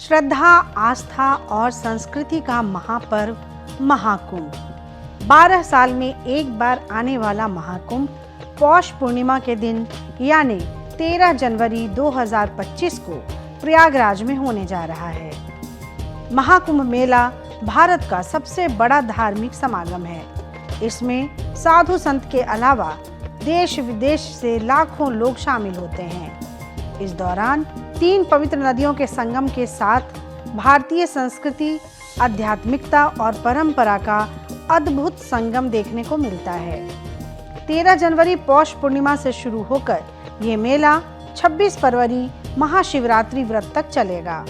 श्रद्धा, आस्था और संस्कृति का महापर्व महाकुंभ। 12 साल में एक बार आने वाला महाकुंभ पौष पूर्णिमा के दिन यानी 13 जनवरी 2025 को प्रयागराज में होने जा रहा है। महाकुंभ मेला भारत का सबसे बड़ा धार्मिक समागम है। इसमें साधु संत के अलावा देश विदेश से लाखों लोग शामिल होते हैं। इस दौरान 3 पवित्र नदियों के संगम के साथ भारतीय संस्कृति, आध्यात्मिकता और परंपरा का अद्भुत संगम देखने को मिलता है। 13 जनवरी पौष पूर्णिमा से शुरू होकर ये मेला 26 फरवरी महाशिवरात्रि व्रत तक चलेगा।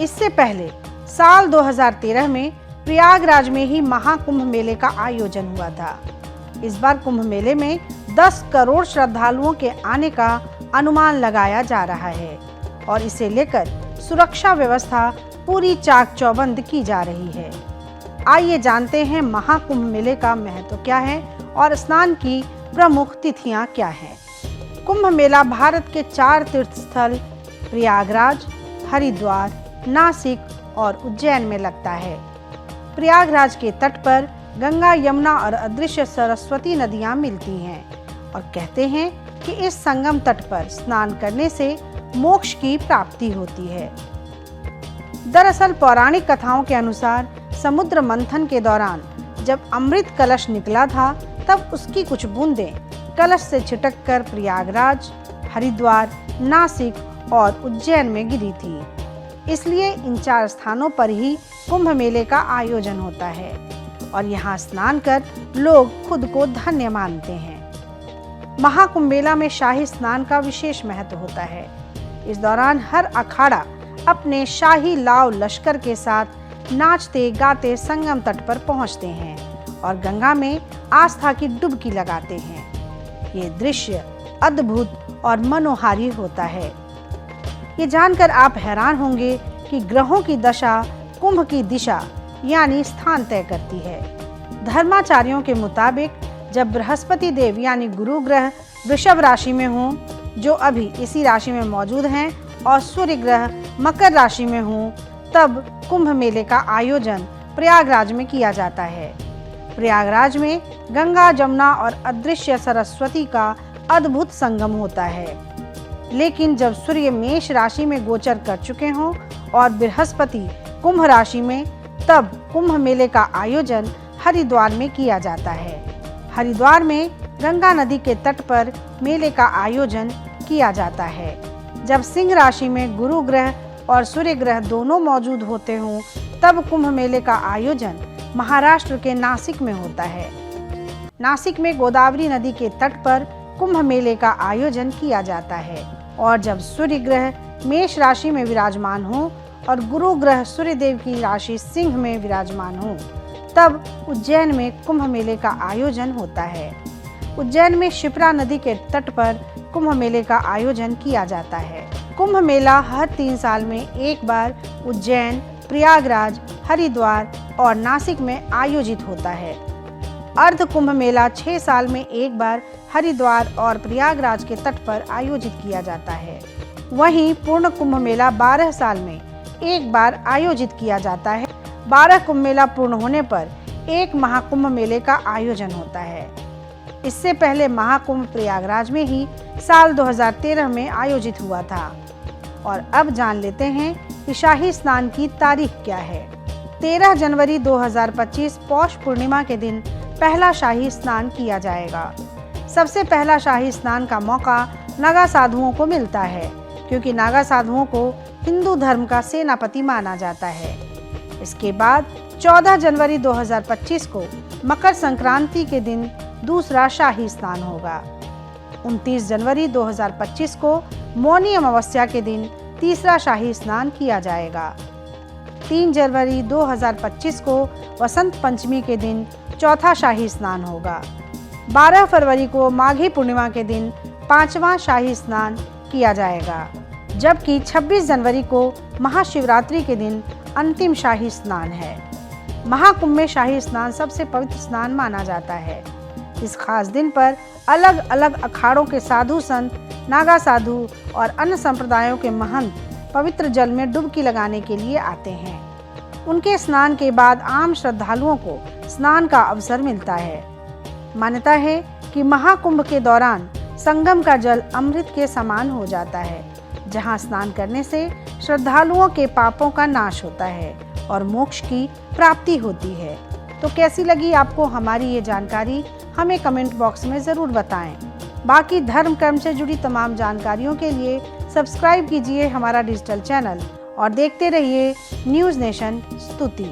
इससे पहले साल 2013 में प्रयागराज में ही महाकुंभ मेले का आयोजन हुआ था। इस बार कुंभ मेले में 10 करोड़ श्रद्धालुओं के आने का अनुमान लगाया जा रहा है और इसे लेकर सुरक्षा व्यवस्था पूरी चाक चौबंद की जा रही है। आइए जानते हैं महाकुंभ मेले का महत्व क्या है और स्नान की प्रमुख तिथियां क्या हैं। कुंभ मेला भारत के 4 तीर्थ स्थल प्रयागराज, हरिद्वार, नासिक और उज्जैन में लगता है। प्रयागराज के तट पर गंगा, यमुना और अदृश्य सरस्वती नदियां मिलती हैं और कहते हैं कि इस संगम तट पर स्नान करने से मोक्ष की प्राप्ति होती है। दरअसल पौराणिक कथाओं के अनुसार समुद्र मंथन के दौरान जब अमृत कलश निकला था तब उसकी कुछ बूंदें कलश से छिटककर प्रयागराज, हरिद्वार, नासिक और उज्जैन में गिरी थी। इसलिए इन 4 स्थानों पर ही कुंभ मेले का आयोजन होता है और यहाँ स्नान कर लोग खुद को धन्य मानते हैं। महाकुंभ मेला में शाही स्नान का विशेष महत्व होता है। इस दौरान हर अखाड़ा अपने शाही लाव लश्कर के साथ नाचते गाते संगम तट पर पहुंचते हैं और गंगा में आस्था की डुबकी लगाते हैं। ये दृश्य अद्भुत और मनोहारी होता है। ये जानकर आप हैरान होंगे कि ग्रहों की दशा कुंभ की दिशा यानी स्थान तय करती है। धर्माचार्यों के मुताबिक जब बृहस्पति देव यानी गुरु ग्रह वृषभ राशि में हों, जो अभी इसी राशि में मौजूद हैं, और सूर्य ग्रह मकर राशि में हों, तब कुंभ मेले का आयोजन प्रयागराज में किया जाता है। प्रयागराज में गंगा, जमुना और अदृश्य सरस्वती का अद्भुत संगम होता है। लेकिन जब सूर्य मेष राशि में गोचर कर चुके हों और बृहस्पति कुंभ राशि में, तब कुंभ मेले का आयोजन हरिद्वार में किया जाता है। हरिद्वार में गंगा नदी के तट पर मेले का आयोजन किया जाता है। जब सिंह राशि में गुरु ग्रह और सूर्य ग्रह दोनों मौजूद होते हों, तब कुंभ मेले का आयोजन महाराष्ट्र के नासिक में होता है। नासिक में गोदावरी नदी के तट पर कुंभ मेले का आयोजन किया जाता है और जब सूर्य ग्रह मेष राशि में विराजमान हो और गुरु ग्रह सूर्य देव की राशि सिंह में विराजमान हो, तब उज्जैन में कुंभ मेले का आयोजन होता है। उज्जैन में शिप्रा नदी के तट पर कुंभ मेले का आयोजन किया जाता है। कुंभ मेला हर 3 साल में एक बार उज्जैन, प्रयागराज, हरिद्वार और नासिक में आयोजित होता है। अर्ध कुंभ मेला 6 साल में एक बार हरिद्वार और प्रयागराज के तट पर आयोजित किया जाता है। वहीं पूर्ण कुंभ मेला 12 साल में एक बार आयोजित किया जाता है। 12 कुंभ मेला पूर्ण होने पर एक महाकुंभ मेले का आयोजन होता है। इससे पहले महाकुंभ प्रयागराज में ही साल 2013 में आयोजित हुआ था। और अब जान लेते हैं कि शाही स्नान की तारीख क्या है। 13 जनवरी 2025 पौष पूर्णिमा के दिन पहला शाही स्नान किया जाएगा। सबसे पहला शाही स्नान का मौका नागा साधुओं को मिलता है, क्योंकि नागा साधुओं को हिंदू धर्म का सेनापति माना जाता है। इसके बाद 14 जनवरी 2025 को मकर संक्रांति के दिन दूसरा शाही स्नान होगा। 29 जनवरी 2025 को मौनी अमावस्या के दिन तीसरा शाही स्नान किया जाएगा। 3 जनवरी 2025 को वसंत पंचमी के दिन चौथा शाही स्नान होगा। 12 फरवरी को माघी पूर्णिमा के दिन 5वां शाही स्नान किया जाएगा, जबकि 26 जनवरी को महाशिवरात्रि के दिन अंतिम शाही स्नान है। महाकुंभ में शाही स्नान सबसे पवित्र स्नान माना जाता है। इस खास दिन पर अलग अलग अखाड़ों के साधु संत, नागा साधु और अन्य संप्रदायों के महंत पवित्र जल में डुबकी लगाने के लिए आते हैं। उनके स्नान के बाद आम श्रद्धालुओं को स्नान का अवसर मिलता है। मान्यता है कि महाकुंभ के दौरान संगम का जल अमृत के समान हो जाता है, जहां स्नान करने से श्रद्धालुओं के पापों का नाश होता है और मोक्ष की प्राप्ति होती है। तो कैसी लगी आपको हमारी ये जानकारी, हमें कमेंट बॉक्स में ज़रूर बताएं। बाकी धर्म कर्म से जुड़ी तमाम जानकारियों के लिए सब्सक्राइब कीजिए हमारा डिजिटल चैनल और देखते रहिए न्यूज़ नेशन स्तुति।